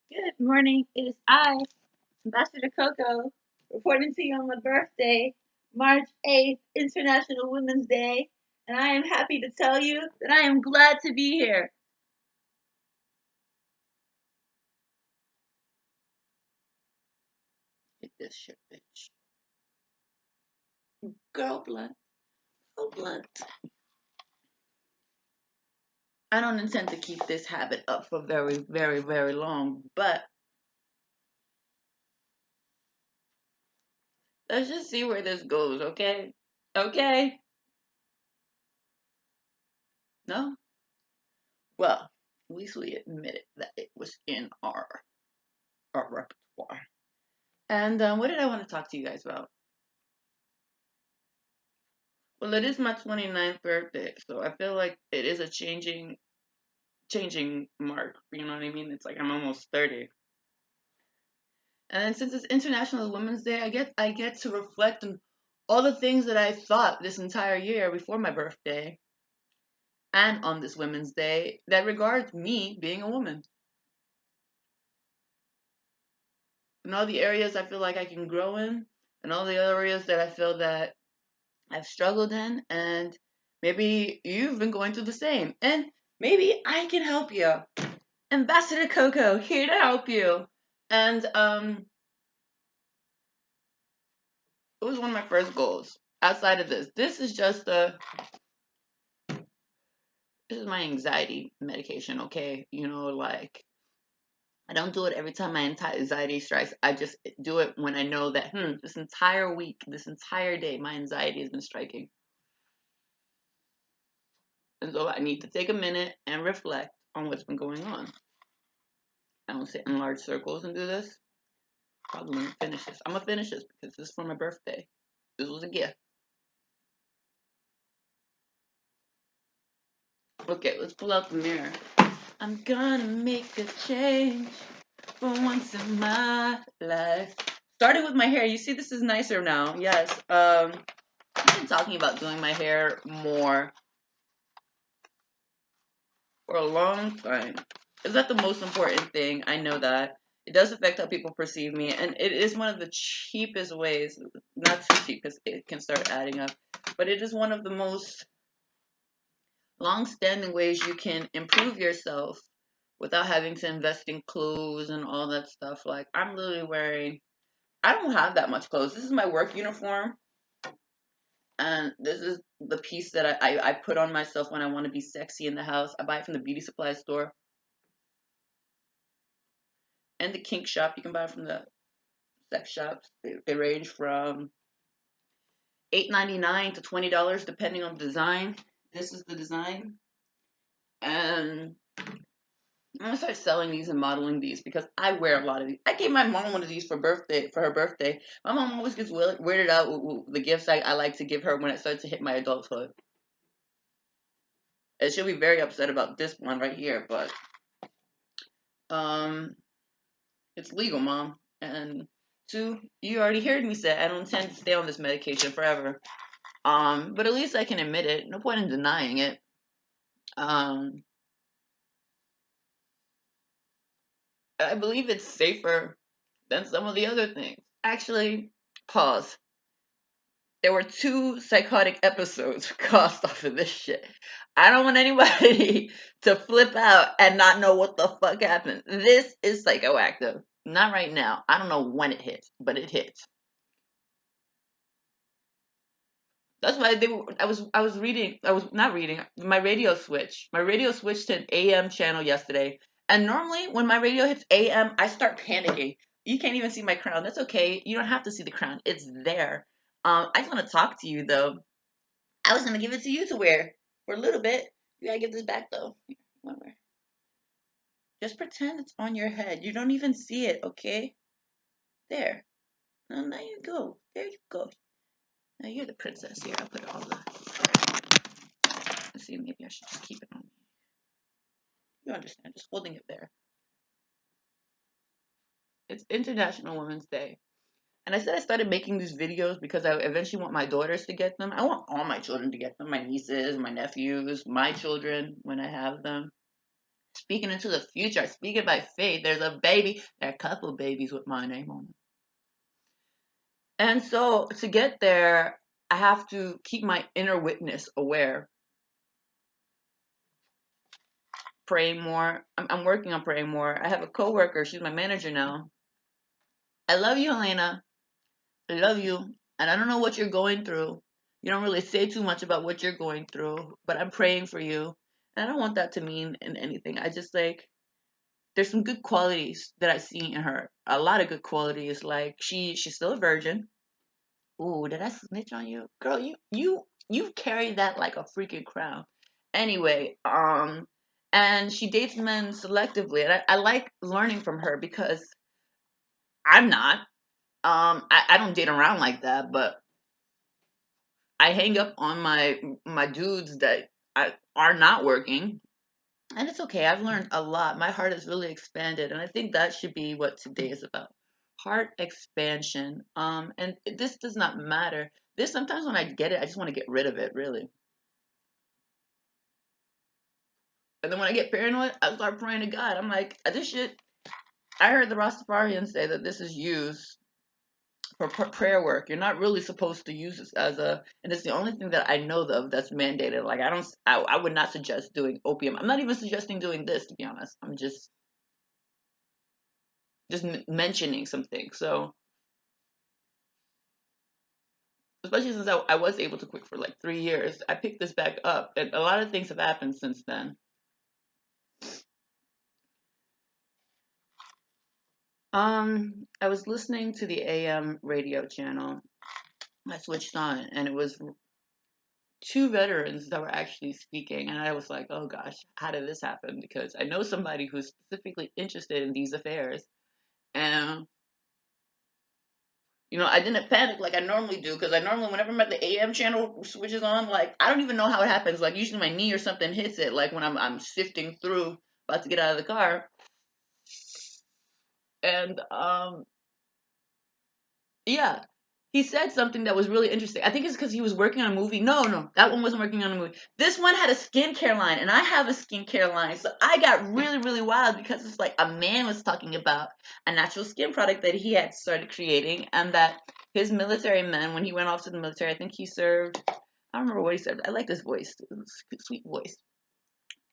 Good morning. It is I, Ambassador Coco, reporting to you on my birthday, March 8th, International Women's Day, and I am happy to tell you that I am glad to be here. Hit this shit, bitch. Girl blunt. Girl blunt. I don't intend to keep this habit up for very, very, very long, but let's just see where this goes, okay? Okay? No? Well, at least we admitted that it was in our repertoire. And what did I want to talk to you guys about? Well, it is my 29th birthday, so I feel like it is a changing mark. You know what I mean? It's like I'm almost 30. And then since it's International Women's Day, I get to reflect on all the things that I thought this entire year before my birthday and on this Women's Day that regards me being a woman. And all the areas I feel like I can grow in, and all the other areas that I feel that I've struggled in, and maybe you've been going through the same. And maybe I can help you. Ambassador Coco, here to help you. And it was one of my first goals. Outside of this is just this is my anxiety medication, okay? You know, like I don't do it every time my anxiety strikes. I just do it when I know that this entire week, this entire day, my anxiety has been striking. And so I need to take a minute and reflect on what's been going on. I don't sit in large circles and do this. Probably gonna finish this. I'm gonna finish this because this is for my birthday. This was a gift. Okay, let's pull out the mirror. I'm gonna make a change for once in my life. Started with my hair. You see, this is nicer now. Yes. I've been talking about doing my hair more for a long time. Is that the most important thing? I know that. It does affect how people perceive me, and it is one of the cheapest ways, not too cheap because it can start adding up, but it is one of the most long-standing ways you can improve yourself without having to invest in clothes and all that stuff. Like, I'm literally wearing, I don't have that much clothes. This is my work uniform, and this is the piece that I put on myself when I want to be sexy in the house. I buy it from the beauty supply store and the kink shop. You can buy it from the sex shops. They range from $8.99 to $20 depending on the design. This is the design, and I'm gonna start selling these and modeling these because I wear a lot of these. I gave my mom one of these for her birthday. My mom always gets weirded out with the gifts I like to give her when it starts to hit my adulthood. And she'll be very upset about this one right here, but um, it's legal, mom. And two, you already heard me say I don't intend to stay on this medication forever. But at least I can admit it. No point in denying it. Um, I believe it's safer than some of the other things. Actually, pause. There were two psychotic episodes caused off of this shit. I don't want anybody to flip out and not know what the fuck happened. This is psychoactive. Not right now. I don't know when it hits, but it hits. That's why I was reading. I was not reading. My radio switched. My radio switched to an AM channel yesterday. And normally when my radio hits AM, I start panicking. You can't even see my crown. That's okay. You don't have to see the crown. It's there. I just want to talk to you though. I was gonna give it to you to wear for a little bit. You gotta give this back though. Here, just pretend it's on your head. You don't even see it, okay? There. Now you go. There you go. Now you're the princess. Here, I'll put all the. Let's see, maybe I should just keep it on me. You understand? Just holding it there. It's International Women's Day. And I said I started making these videos because I eventually want my daughters to get them. I want all my children to get them. My nieces, my nephews, my children when I have them. speaking into the future. I speak it by faith. There's a baby. There are a couple babies with my name on it. And so to get there, I have to keep my inner witness aware, praying more. I'm working on praying more. I have a coworker. She's my manager now. I love you, Elena. I love you. And I don't know what you're going through. You don't really say too much about what you're going through, but I'm praying for you. And I don't want that to mean in anything. I just like there's some good qualities that I see in her. A lot of good qualities. Like she's still a virgin. Ooh, did I snitch on you? Girl, you carry that like a freaking crown. Anyway, and she dates men selectively, and I like learning from her because I'm not. I don't date around like that, but I hang up on my dudes that are not working, and it's okay. I've learned a lot. My heart has really expanded, and I think that should be what today is about. Heart expansion. And this does not matter. This sometimes when I get it, I just want to get rid of it, really. And then when I get paranoid, I start praying to God. I'm like, this shit. I heard the Rastafarians say that this is used for prayer work. You're not really supposed to use this as a, and it's the only thing that I know of that's mandated. Like I would not suggest doing opium. I'm not even suggesting doing this, to be honest. I'm just mentioning something. So especially since I was able to quit for like 3 years, I picked this back up, and a lot of things have happened since then. I was listening to the AM radio channel. I switched on, and it was two veterans that were actually speaking, and I was like, "Oh gosh, how did this happen?" Because I know somebody who's specifically interested in these affairs, and I didn't panic like I normally do because I normally, whenever I'm at the AM channel switches on, like I don't even know how it happens. Like usually my knee or something hits it, like when I'm sifting through, about to get out of the car, and yeah. He said something that was really interesting. I think it's because he was working on a movie. No, no, that one wasn't working on a movie. This one had a skincare line, and I have a skincare line. So I got really, really wild because it's like a man was talking about a natural skin product that he had started creating, and that his military men, when he went off to the military, I think he served. I don't remember what he said. I like his voice, sweet voice.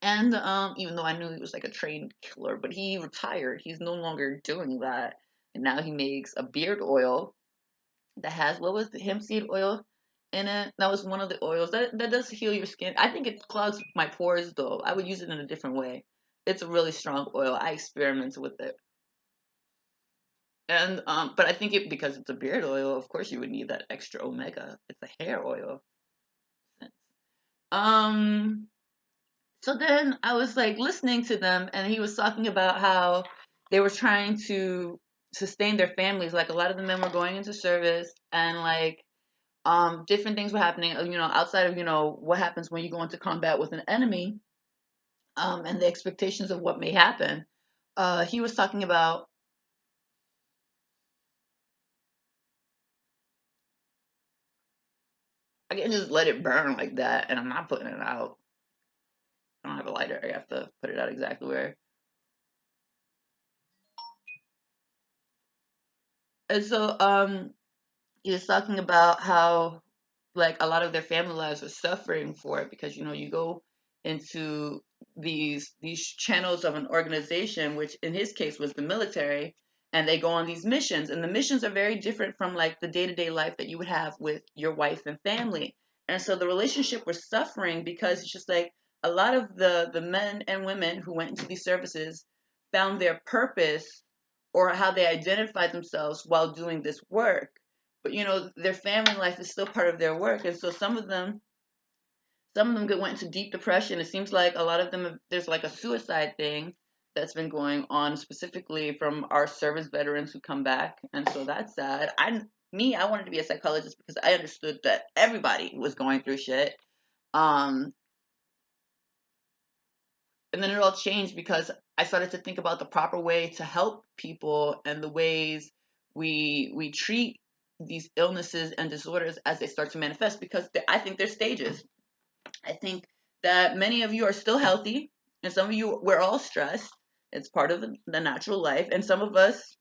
And even though I knew he was like a trained killer, but he retired. He's no longer doing that, and now he makes a beard oil that has, what was the hemp seed oil in it? That was one of the oils that does heal your skin. I think it clogs my pores though. I would use it in a different way. It's a really strong oil. I experimented with it, and but I think it, because it's a beard oil, of course you would need that extra omega. It's a hair oil. Um, so then I was like listening to them, and he was talking about how they were trying to sustain their families. Like a lot of the men were going into service, and like different things were happening, outside of, what happens when you go into combat with an enemy, and the expectations of what may happen. He was talking about, I can just let it burn like that, and I'm not putting it out. I don't have a lighter. I have to put it out exactly where. And so, he was talking about how like a lot of their family lives are suffering for it because you go into these channels of an organization, which in his case was the military, and they go on these missions, and the missions are very different from like the day-to-day life that you would have with your wife and family. And so the relationship was suffering because it's just like a lot of the men and women who went into these services found their purpose or how they identified themselves while doing this work, but their family life is still part of their work, and so some of them went into deep depression. It seems like a lot of them, there's like a suicide thing that's been going on specifically from our service veterans who come back, and so that's sad. I wanted to be a psychologist because I understood that everybody was going through shit. um and then it all changed because I started to think about the proper way to help people and the ways we treat these illnesses and disorders as they start to manifest, because I think there's stages. I think that many of you are still healthy And some of you, we're all stressed. It's part of the natural life. And some of us,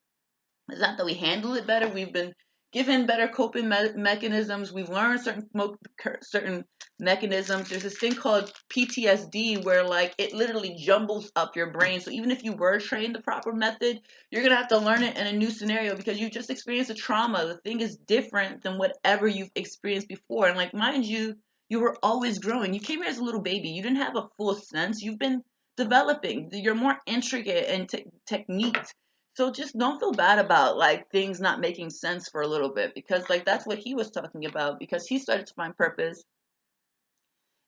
it's not that we handle it better. We've been given better coping mechanisms. We've learned certain mechanisms. There's this thing called PTSD where like it literally jumbles up your brain. So even if you were trained the proper method, you're gonna have to learn it in a new scenario because you just experienced a trauma. The thing is different than whatever you've experienced before. And like mind you, you were always growing. You came here as a little baby. You didn't have a full sense. You've been developing. You're more intricate in techniques, so just don't feel bad about like things not making sense for a little bit because like that's what he was talking about because he started to find purpose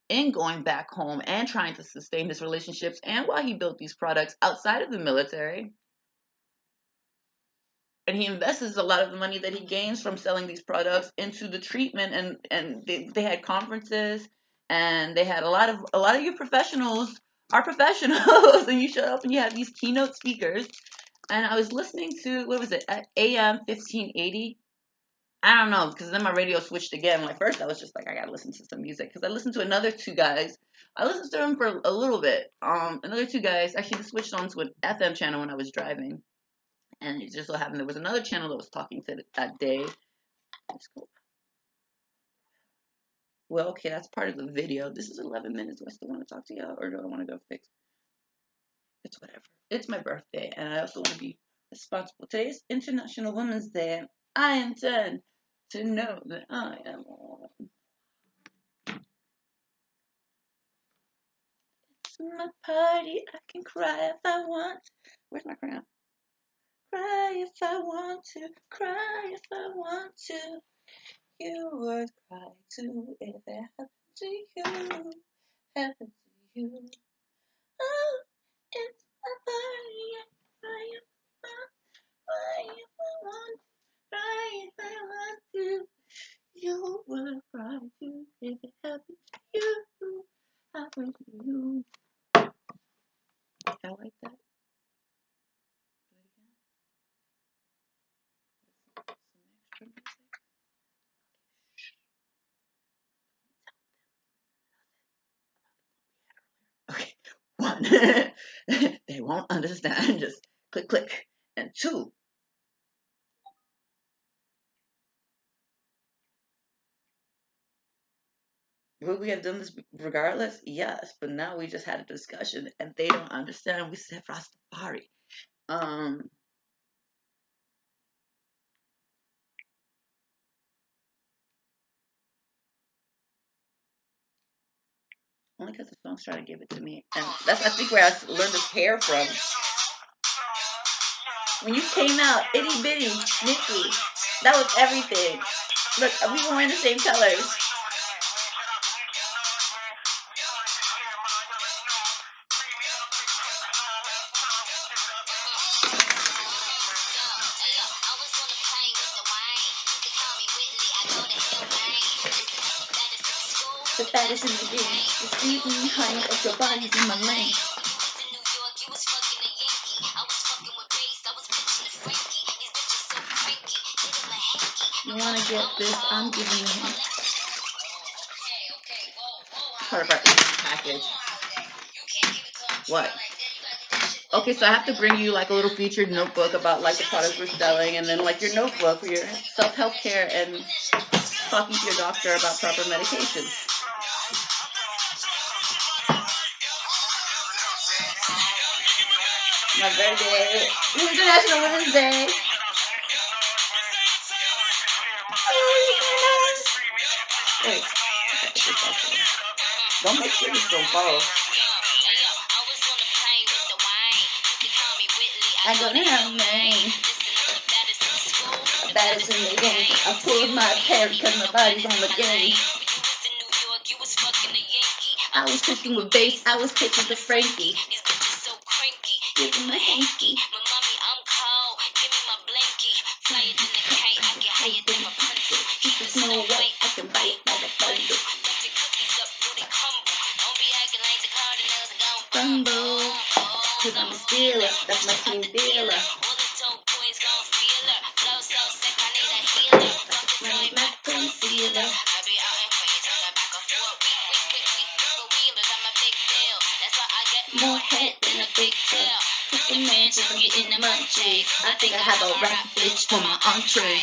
in going back home and trying to sustain his relationships and while he built these products outside of the military. And he invests a lot of the money that he gains from selling these products into the treatment and they had conferences and they had a lot of your professionals are professionals and you show up and you have these keynote speakers. And I was listening to, what was it, at AM 1580? I don't know, because then my radio switched again. Like, first I was just like, I gotta listen to some music. Because I listened to another two guys. I listened to them for a little bit. Another two guys actually switched on to an FM channel when I was driving. And it just so happened there was another channel that was talking to that day. Let's go. Well, okay, that's part of the video. This is 11 minutes. Do I still want to talk to y'all? Or do I want to go fix? It's whatever. It's my birthday. And I also want to be responsible. Today is International Women's Day. And I intend to know that I am on. It's my party. I can cry if I want. Where's my crown? Cry if I want to. Cry if I want to. You would cry too if it happened to you. Happened to you. Oh, it's my party. I can cry if I want. Cry if I want. Cry if I want to. You would cry too if it happened to you. Happened to you. I like that. Do it again. Some extra music. Okay. One, they won't understand. Just click, click. And two, would we have done this regardless? Yes, but now we just had a discussion and they don't understand. We said Rastafari. Only because the song's trying to give it to me. And that's, I think, where I learned this hair from. When you came out, itty bitty, Nikki, that was everything. Look, we were wearing the same colors. The baddest in the game. The sweet and honey of your body's in my lane. You wanna get this? I'm giving you him. Part of our package. What? Okay, so I have to bring you like a little featured notebook about like the products we're selling, and then like your notebook for your self-help care and talking to your doctor about proper medication. My birthday, International Women's Day. Wait, don't make sure you still follow. I go down, man. Baddest in the game. I pulled my hair because my body's on the game. I was cooking with bass. I was pitching to Frankie. Give me my hanky. My mommy, I'm cold. Give me my blankie. Flyer than the kite. I get higher than my puncher. Keep the snow white. I can bite like a bundle. Don't your cookies up, will they crumble? Don't be acting like the Cardinals are gon' crumble. Cause I'm a stealer. That's my team dealer. All the dope boys gon' feel her. Flow so sick, I need a healer. Fuck the Floyd Mac concealer. I be out in Queens, I'm back and forth. Week. For wheelers, I'm a big deal. That's why I get more don't get in the munchies. I think I have a rap bitch for my entree.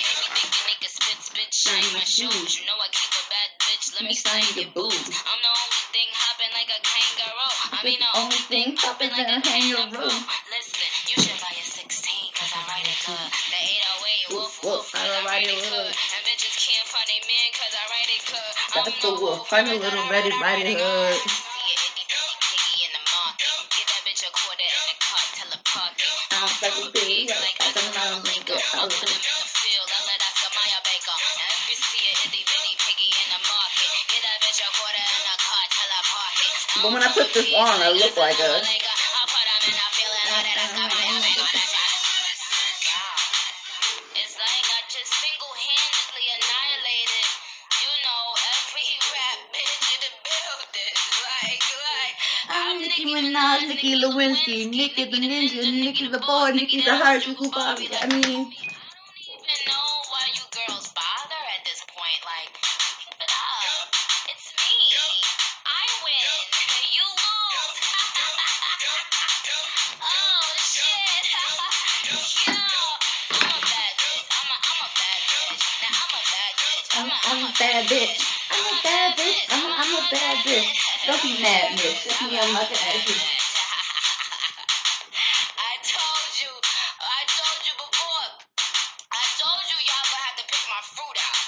Shine my shoes. You know I keep a bad bitch. Let me sign your boobs. I'm the only thing hopping like a kangaroo. I mean the only thing popping like a kangaroo. Listen, you should buy a 16 cause I write it good. The 808 woof woof cause I write it good. And bitches can't find a man cause I write it good. That's the wolf. Find a little Reddit Riding Hood. Get that bitch a quarter in the cut, tell her park it. I'm like a big, like I don't know, make up. I'll put them in the field, I'll let Oscar Mayer bake up. And if you see a itty bitty piggy in the market, get that bitch a quarter in the cut, tell her park it. But when I put this on, I look like a... I'll put them in the field, I'll let Oscar Mayer bake up. It's like I just single-handedly annihilated, you know, every rap bitch in the building. Like, I'm Nicki Minaj, Nicki Lewinsky, Nicki the Ninja, Nicki the Boy, Nicki the Harajuku Bobby. I mean, I don't even know why you girls bother at this point. Like, keep it up. It's me. I win. You lose. Oh, shit. Yo, I'm a bad bitch. I'm a bad bitch. Now I'm a bad bitch. I'm a bad bitch. I'm a bad bitch. I'm a bad bitch. Don't be mad, bitch. It's me. I'm looking at you. I told you before. I told you y'all gonna have to pick my fruit out.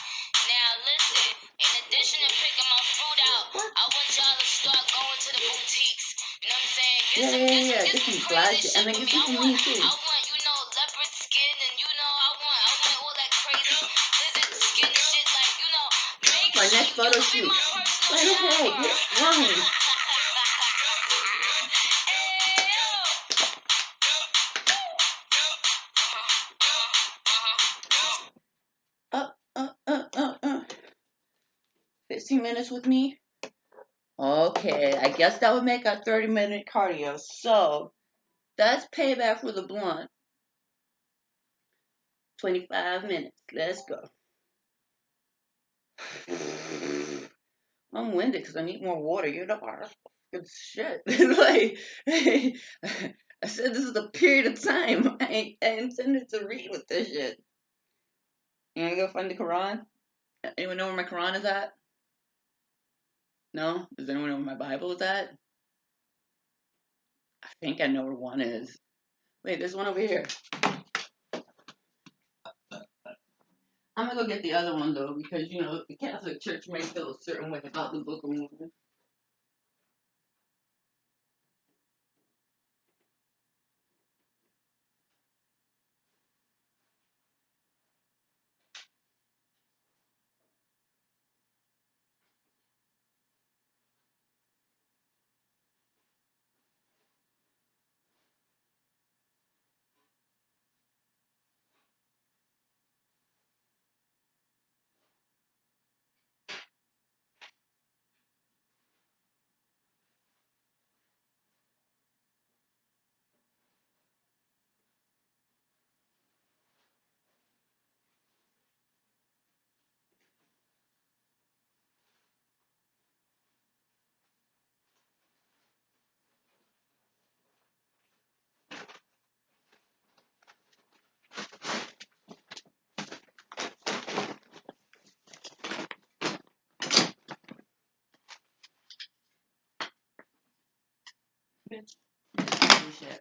Now listen, in addition to picking my fruit out, I want y'all to start going to the boutiques. You know what I'm saying? Get some crazy shit for me. I want, you know, leopard skin and you know, I want all that crazy lizard skin shit. Like, you know, make my next photo shoot. Wait, okay, get running. Uh, uh, uh, uh, uh. 15 minutes with me? Okay, I guess that would make a 30-minute cardio. So, that's payback for the blunt. 25 minutes. Let's go. I'm winded because I need more water. You know, good shit. Like, I said this is a period of time. I intended to read with this shit. You wanna go find the Quran? Anyone know where my Quran is at? No? Does anyone know where my Bible is at? I think I know where one is. Wait, there's one over here. I'm gonna go get the other one though, because you know the Catholic Church may feel a certain way about the Book of Mormon. Bitch. Shit.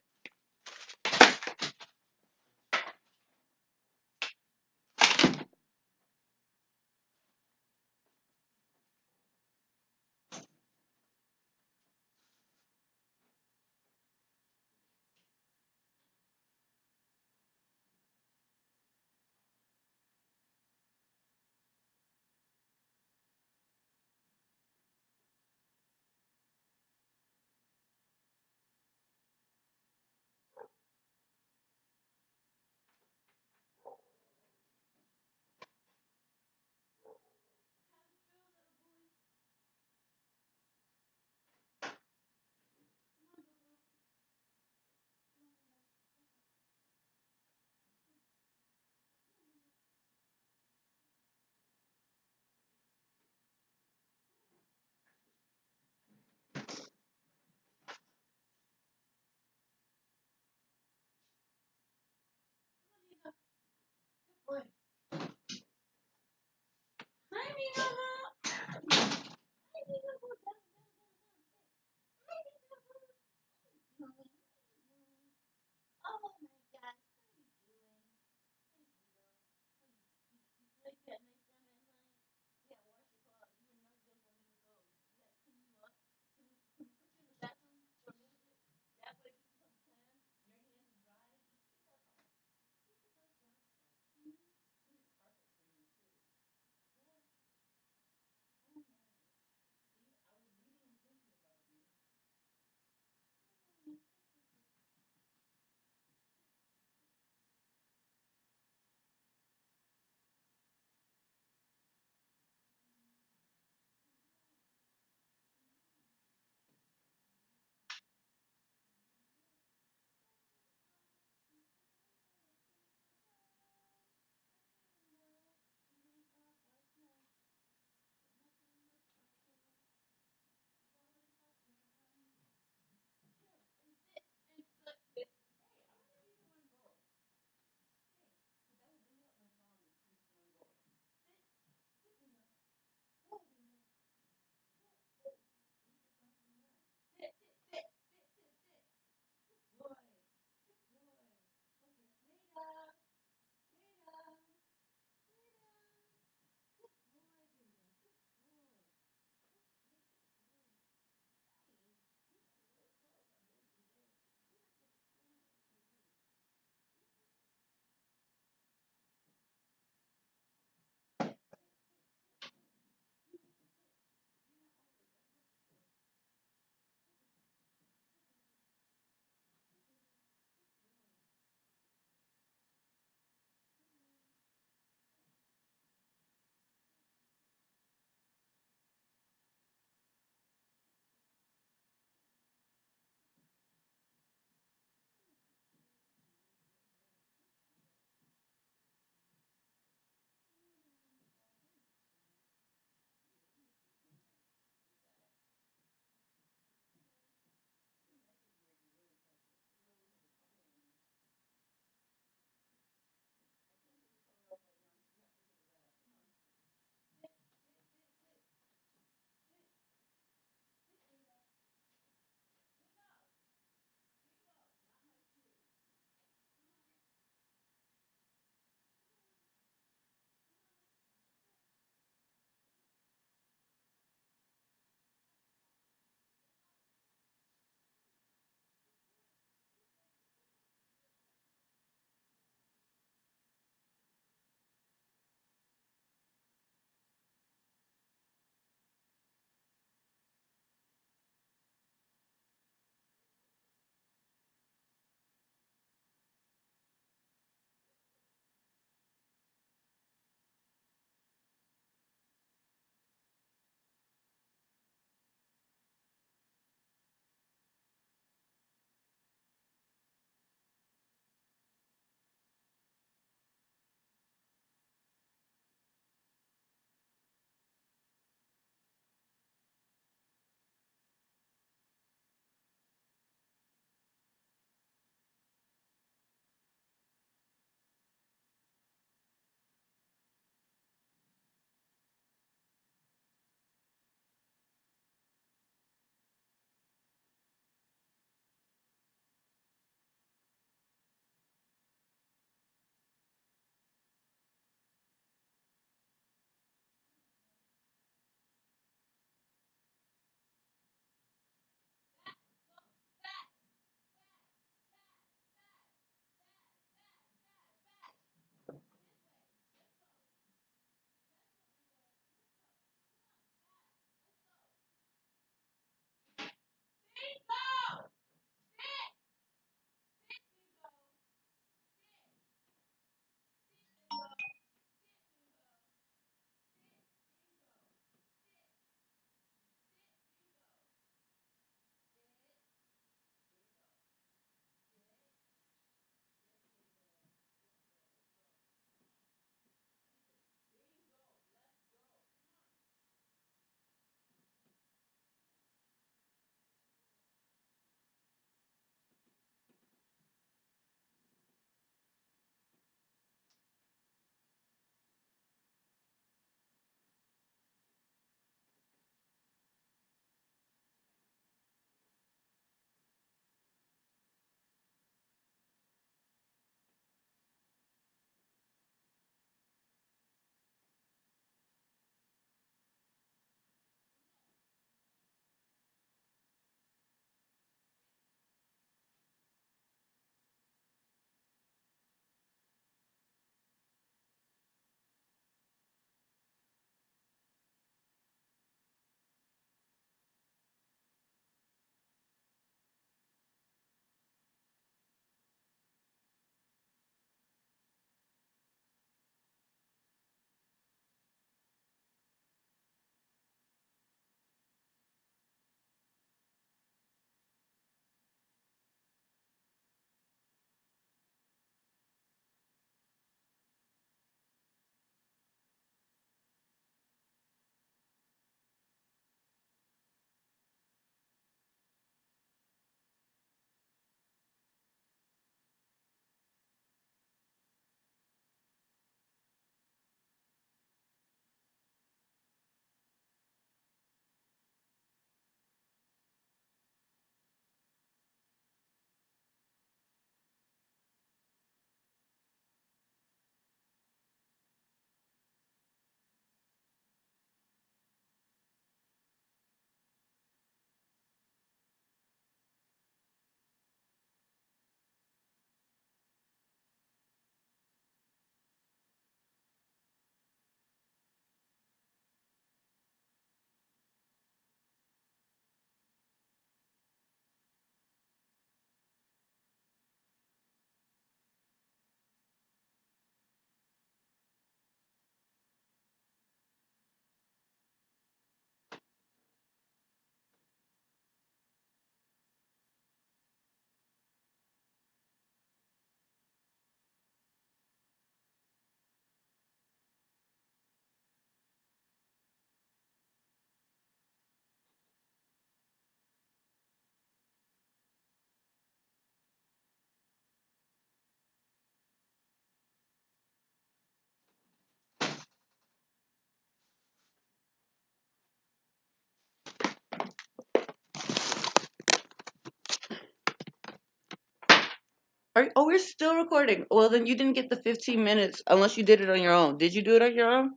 Oh, we're still recording. Well, then you didn't get the 15 minutes unless you did it on your own. Did you do it on your own?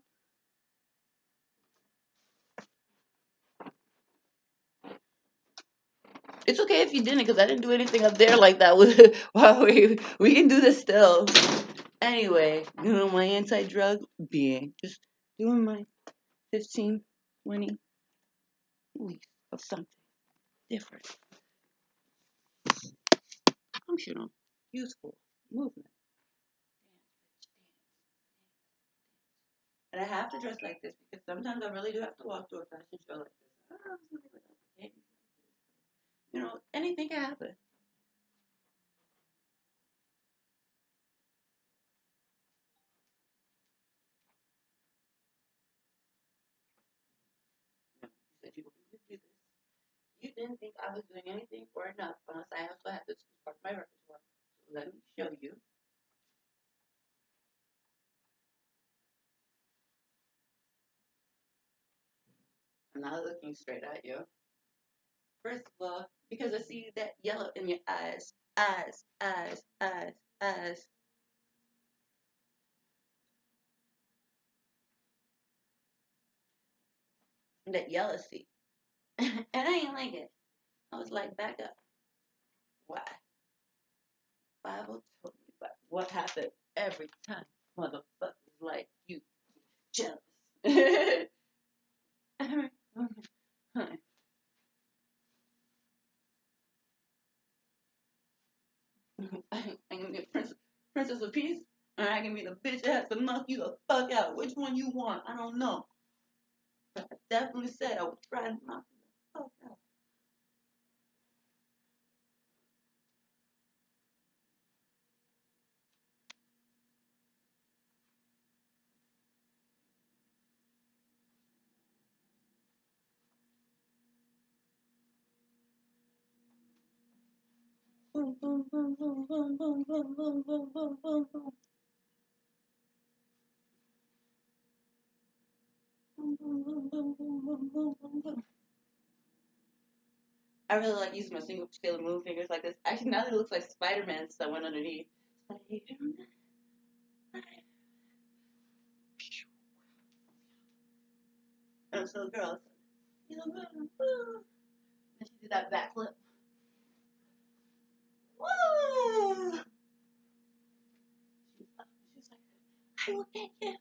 It's okay if you didn't, because I didn't do anything up there like that. Wow, we can do this still. Anyway, my anti-drug being just doing my 15, 20 weeks of something different, functional, useful movement. And I have to dress like this because sometimes I really do have to walk to a fashion show like this. I don't know if it's gonna be like, anything can happen. You said you would do this. You didn't think I was doing anything or enough unless I also had this as part of my repertoire. So let me show you. I'm not looking straight at you. First of all, because I see that yellow in your eyes. Eyes, eyes, eyes, eyes. That yellow see. And I ain't like it. I was like, back up. Why? Bible told me about what happened every time motherfuckers like you jealous. I can be a princess of peace, or I can be the bitch that has to knock you the fuck out. Which one you want? I don't know. But I definitely said I would try to knock you the fuck out. Boom, boom, boom, boom, boom, boom, boom, boom, boom, boom, boom, boom. Boom, boom, boom, boom, boom, boom, boom, boom, boom. I really like using my single scale move fingers like this. Actually, now that it looks like Spider-Man, so I went underneath. Spider-Man. And I'm still a girl. And she did that backflip. Woo! She was like, I will get you.